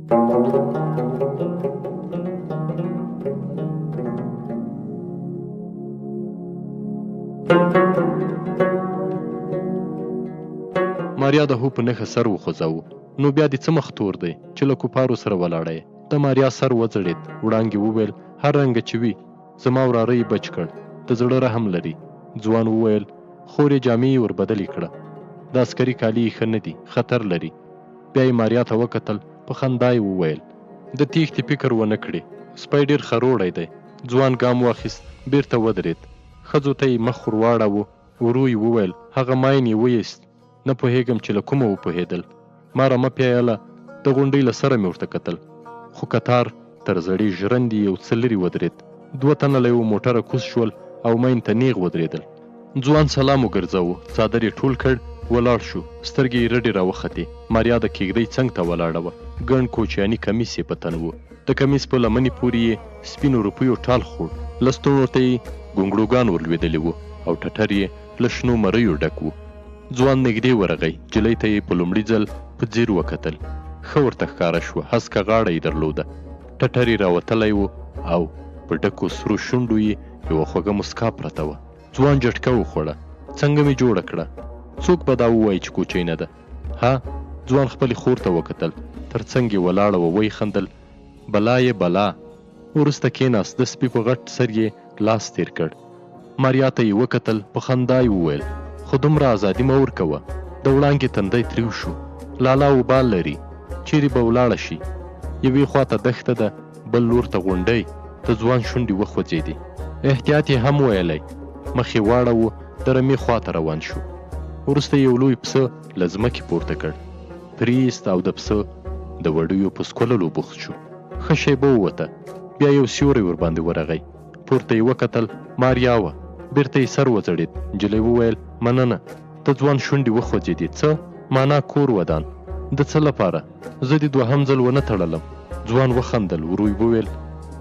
ماریا د هو په نښه سر وخوځاوه. نو بیا دې څه مخ تور دی چې له کوپارو سره ولاړی؟ د ماریا سر وځړېد. وړانګې وویل هر رنګه چې وي زما وراره یې بچ کړ، د زړه رحم لري. ځوان وویل خور یې جامې یې وربدلې کړه، د عسکري کالي یې ښه نه دي، خطر لري. بیا یې ماریا ته وکتل، په خندا یې وویل د تېښتې فکر ونه کړې، سپی ډېر خروړی دی. ځوان ګام واخیست، بیرته ودرېد. ښځو ته یې مخ ور واړاوه. ورو یې وویل هغه ماین یې ویست، نه پوهېږم چې له کومه وپوهېدل. ما رمه پیایله، د غونډۍ له سره مې ورته کتل، خو کتار تر زړې ژرندې یو څه لرې ودرېد. 2 تنه له یوه موټره کوز شول او مین ته نیغ ودرېدل. ځوان سلام وګرځاوه، څادر یې ټول کړ، ولاړ شو. سترګې یې رډې راوختې. ماریا د کېږدۍ څنګ ته ولاړه وه. ګڼ کوچیاني کمیس یې په تن و. د کمیس په لمنې پورې یې سپینو روپیو ټال خوړ. لستوڼو ته یې ګونګړوګان ورلوېدلي وو او ټټر یې له شنو مریو ډک و. ځوان نږدې ورغی. جلۍ ته یې په لومړي ځل په ځیر وکتل. ښه ورته ښکاره شوه، هسکه غاړه یې درلوده، ټټر یې راوتلی و او په ډکو سرو شونډو یې یوه خوږه مسکا پرته وه. ځوان جټکه وخوړه. څنګه مې جوړه کړه؟ څوک به دا ووایي چې کوچۍ نه ده؟ ها؟ ځوان خپلې خور ته وکتل، تر څنګ یې ولاړه وه، ویې خندل. بلا یې بلا. وروسته کېناست، د سپي په غټ سر یې لاس تېر کړ. ماریا ته یې وکتل، په خندا یې وویل خو دومره ازادي مه ورکوه. د وړانګې تندی تریو شو. لالا وبال لري، چیرې به ولاړه شي؟ یوې خوا ته دښته ده، بل لور ته غونډۍ. د ځوان شونډې وخوځېدې. احتیاط یې هم ویلی. مخ یې واړاوه، د رمې خوا ته روان شو. وروسته یو لوی پسه له ځمکې پورته کړ، پرېست او د پسه د وړیو په سکوللو بوخت شو. ښه شیبه ووته، بیا یو سیوری ورباندې ورغی. پورته یې وکتل، ماریا وه. بیرته یې سر وځړېد. نجلۍ وویل مننه. د ځوان شونډې وخوځېدې. څه معنا؟ کور ودان د څه لپاره؟ زه دې 2م ځل ونه تړلم. ځوان وخندل. ورو یې وویل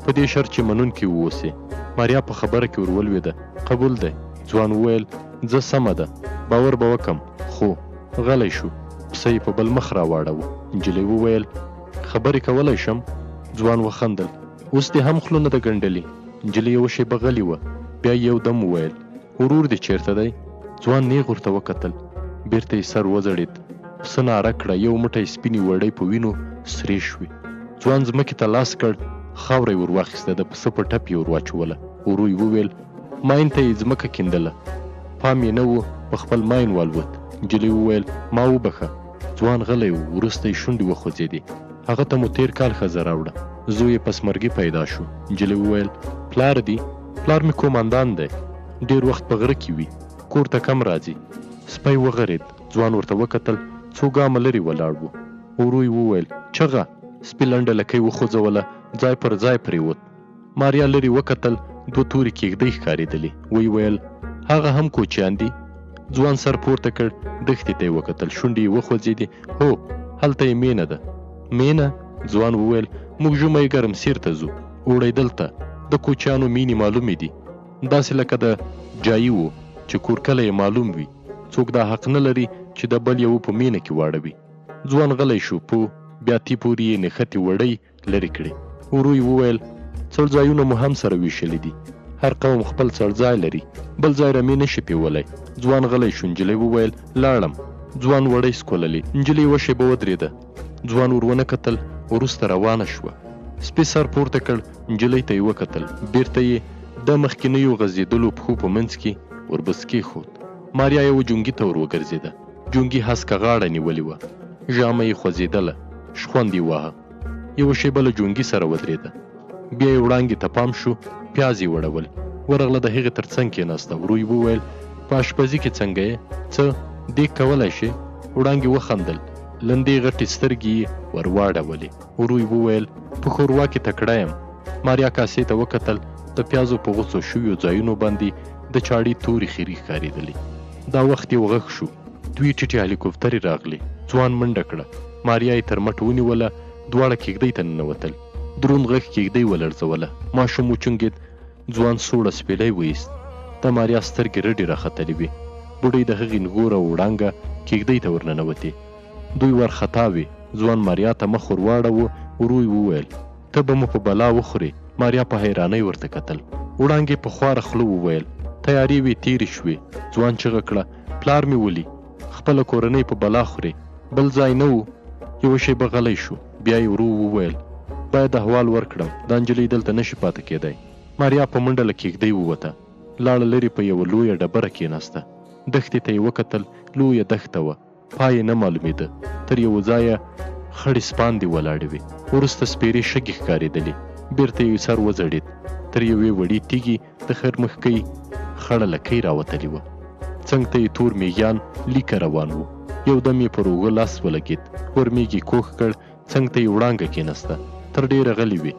په دې شرط چې منونکي واوسې. ماریا په خبره کې ورولوېده. قبول دی. ځوان وویل زه سمه ده، باور به وکم. خو غلی شو. پسه یې په بل مخ راواړاوه. نجلۍ وویل خبرې کولی شم؟ ځوان وخندل. اوس دې هم خوله نه ده ګنډلې. نجلۍ یوه شیبه غلې وه، بیا یو دم وویل ورور دې چېرته دی؟ ځوان نیغ ورته وکتل. بیرته یې سر وځړېد. پسه ناره کړه. یو موټی سپینې وړۍ په وینو سرې شوې. ځوان ځمکې ته لاس کړ، خاوره یې ور واخیسته، د پسه په ټپ یې ور واچوله. ورو یې وویل ماین ته یې ځمکه کیندله، پام یې نه و، په خپل ماین والوت. نجلۍ وویل ما وبخه. ځوان غلی و. وروسته یې شونډې وخوځېدې. هغه ته مو تېر کال ښځه راوړه، زوی یې په سمرګي پیدا شو. نجلۍ وویل پلار دی؟ پلار مې کومندان دی، ډېر وخت په غره کې وي، کور ته کم راځي. سپی وغرېد. ځوان ورته وکتل، څو ګامه لرې ولاړ و. ورو یې وویل چغه. سپي لنډه لکۍ وخوځوله، ځای پر ځای پرېوت. ماریا لرې وکتل، 2 تورې کېږدۍ ښکارېدلې. ویې ویل هغه هم کوچیان دي؟ ځوان سر پورته کړ، دښتې ته یې وکتل. شونډې یې وخوځېدې. هو، هلته یې مینه ده. مینه؟ ځوان وویل موږ ژمی ګرمسیر ته ځو، اوړی دلته. د کوچیانو مینې معلومې دي، داسې لکه د جایي و چې کور کله یې معلوم وي. څوک دا حق نه لري چې د بل یو په مینه کې واړوي. ځوان غلی شو. په بیا تی پورې یې نښتې وړۍ لرې کړې. ورو یې وویل څړځایونه مو هم سره ویشلي دي، هر قوم خپل څړځای لري، بل ځای رمې نشي پیولی. ځوان غلی شو. نجلۍ وویل لاړم. ځوان وړۍ سکوللې. نجلۍ یوه شیبه ودرېده. ځوان ور ونه کتل. وروسته روانه شوه. سپي سر پورته کړ. نجلۍ ته یې وکتل. بیرته یې د مخکینیو غځېدلو پښو په منځ کې وربس کېښود. ماریا یوه جونګي ته ور وګرځېده. جونګي هسکه غاړه نیولې وه، ژامه یې خوځېدله، شخوند یې واهه. یوه شیبه له جونګي سره ودرېده. بیا یې وړانګې ته پام شو. پیاز یې وړول. ورغله د هغې تر څنګ کېناسته. ورو یې وویل په اشپزي کې څنګه یې؟ څه دیګ کولی شې؟ وړانګې وخندل. لندې غټې سترګې یې ور واړولې. ورو یې وویل په ښوروا کې تکړه یم. ماریا کاسې ته وکتل. د پیازو په غوڅو شویو ځایونو باندې د چاړې تورې خیرې ښکارېدلې. دا وخت یو غږ شو. 2 ټیټې هلیکوپټرې راغلې. ځوان منډه کړه. ماریا یې تر مټ ونیوله. دواړه کېږدۍ ته ننوتل. دروند غږ کېږدۍ ولړزوله. ماشوم وچونګېد. ځوان سوړه سپېلی وایست. د ماریا سترګې رډې راختلې وې. بوډۍ د هغې نغوره وړانګه کېږدۍ ته ورننوتې. دوی وارخطا وې. ځوان ماریا ته مخ ور واړاوه. ورو یې وویل ته به مو په بلا وخورې. ماریا په حیرانۍ ورته کتل. وړانګې په خواره خوله وویل تیارې وې تېرې شوې. ځوان چیغه کړه پلار مې ولي، خپله کورنۍ په بلا خورې، بل ځای نه و. یوه شیبه غلی شو، بیا یې ورو وویل باید احوال ورکړم، دا نجلۍ دلته نشي پاتې کېدی. ماریا په منډه له کېږدۍ ووته، لاړه لرې په یوه لویه ډبره کېناسته. دښتې ته یې وکتل، لویه دښته وه، پای یې نه معلومېده. تر یوه ځایه خړې سپاندې ولاړې وې، وروسته سپېرې شګې ښکارېدلې. بېرته یې سر وځړېد، تر یوې وړې تیږې د خرمښکۍ خړه لکۍ راوتلې وه. څنګ ته یې تور میږیان لیکه روان وو. یو دم یې پر اوږه لاس ولګېد، ورمېږ یې کوږ کړ، څنګ ته یې وړانګه کېناسته، تر ډېره غلې وې.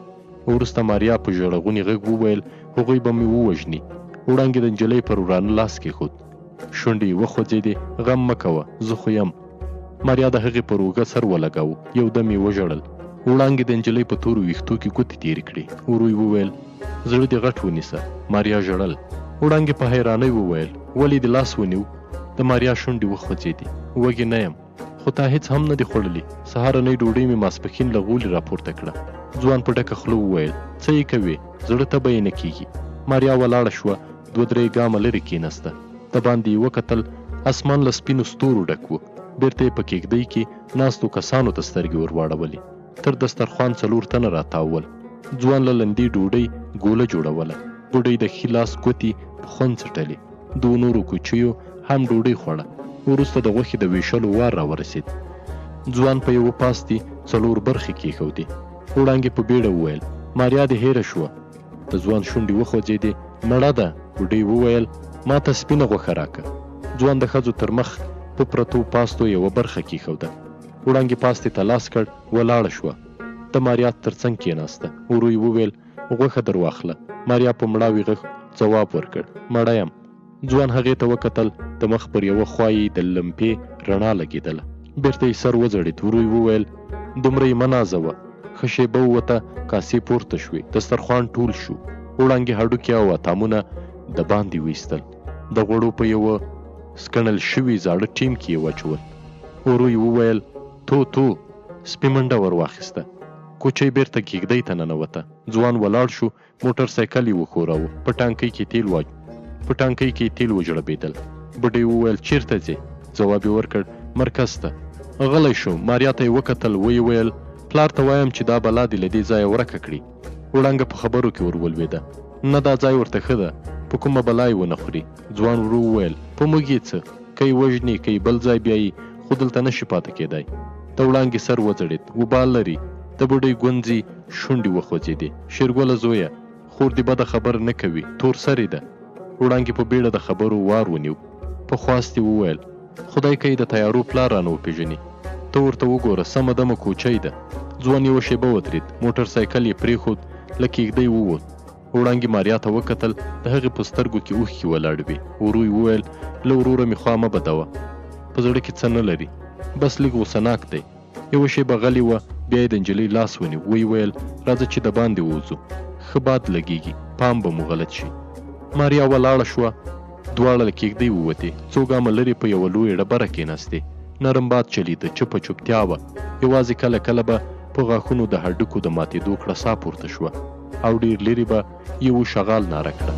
وروسته ماریا په ژړغوني غږ وویل هغوی به مې ووژني. وړانګې د نجلۍ پر ورانه لاس کېښود، شونډې یې وخوځېدې. غم مه کوه، زه خو یم. ماریا د هغې پر اوږه سر ولګاوه، یو دم یې وژړل. وړانګې د نجلۍ په تورو ویښتو کې ګوتې تېرې کړې. ورو یې وویل زړه دې غټ ونیسه. ماریا ژړل. وړانګې په حیرانۍ وویل ولې دې لاس ونیو؟ د ماریا شونډې وخوځېدې. وږې نه یم، خو تا هېڅ هم نه دي خوړلي. سهارنۍ ډوډۍ مې ماسپښین له غولي راپورته کړه. ځوان په ډکه خوله وویل څه یې کوې؟ زړه ته به یې نه کېږي. ماریا ولاړه شوه، 2-3 ګامه لرې کېناسته. د باندې یې وکتل، اسمان له سپینو ستورو ډک و. بېرته یې په کېږدۍ کې ناستو کسانو ته سترګې ور واړولې. تر دسترخوان 4 تنه راتاول. ځوان له لندې ډوډۍ ګوله جوړوله. بوډۍ د ښي لاس ګوتې په خوند څټلې. 2 نورو کوچیو هم ډوډۍ خوړه. وروسته د غوښې د ویشلو وار راورسېد. ځوان په یوه پاستي 4 برخې کېښودې. وړانګې په بیړه وویل ماریا دې هېره شوه. د ځوان شونډې وخوځېدې. مړه ده. بوډۍ وویل ما ته سپینه غوښه راکه. ځوان د ښځو تر مخ په پرتو پاستو یوه برخه کېښوده. وړانګې پاستې ته لاس کړ، ولاړه شوه. د ماریا تر څنګ کېناسته. ورو یې وویل غوښه در واخله. ماریا په مړاوي غږ ځواب ورکړ مړه یم. ځوان هغې ته وکتل، د مخ پر یوه خوا یې د لمپې رڼا لګېدله. بېرته یې سر وځړېد. ورو یې وویل دومره یې مه نازوه. ښه شېبه ووته، کاسې پورته شوې، دسترخوان ټول شو. وړانګې هډوکي او اتامونه د باندې ویستل، د غوړو په یوه سکڼل شوي زاړه ټیم کې یې واچول. ورو یې وویل تو سپي منډه ور واخیسته. کوچۍ بېرته کېږدۍ ته ننوته. ځوان ولاړ شو، موټر سایکل یې وښوراوه. په ټانکۍ کې تیل وجړبېدل. بوډۍ وویل چېرته ځې؟ ځواب یې ورکړ مرکز ته. غلی شو. ماریا ته یې وکتل، ویې ویل پلار ته وایم چې دا بلا دې له دې ځایه ورکه کړي. وړانګه په خبرو کې ور ولوېده. نه دا ځای ورته ښه ده، په کومه بلا یې ونه خوري. ځوان ورو وویل په موږ یې څه، که یې وژني که یې بل ځای بیایي، خو دلته نشي پاتې کېدی. د وړانګې سر وځړېد. وبال لري. د بوډۍ ګونځې شونډې وخوځېدې. شېرګله زویه، خور دې بده خبره نه کوي، تور سرې ده. وړانګې په بیړه د خبرو وار ونیو. په خواست یې وویل خدای که یې د تیارو پلار رانه وپېژني. ته ورته وګوره، سمه دمه کوچۍ ده. ځوان یوه شېبه ودرېد. موټر سایکل یې پرېښود، له کېږدۍ ووت. وړانګې ماریا ته وکتل، د هغې په سترګو کې اوښکې ولاړې وې. ورو یې وویل له وروره مې خوا مه بدوه، په زړه کې څه نه لري، بس لږ غوسناک دی. یوه شېبه غلې وه، بیا یې د نجلۍ لاس ونیو. ویې ویل راځه چې د باندې ووځو، ښه باد لګېږي، پام به مو غلط شي. ماریا ولاړه شوه. دواړه له کېږدۍ ووتې. 2 ګامه لرې په یوه لویه ډبره کېناستې. نرم باد چلیده، چپه چوپتیا وه. یوازې کله کله به په غاښونو د هډوکو د ماتېدو کړه ساه پورته شوه، او ډېر لرې به یوه شغال ناره کړه.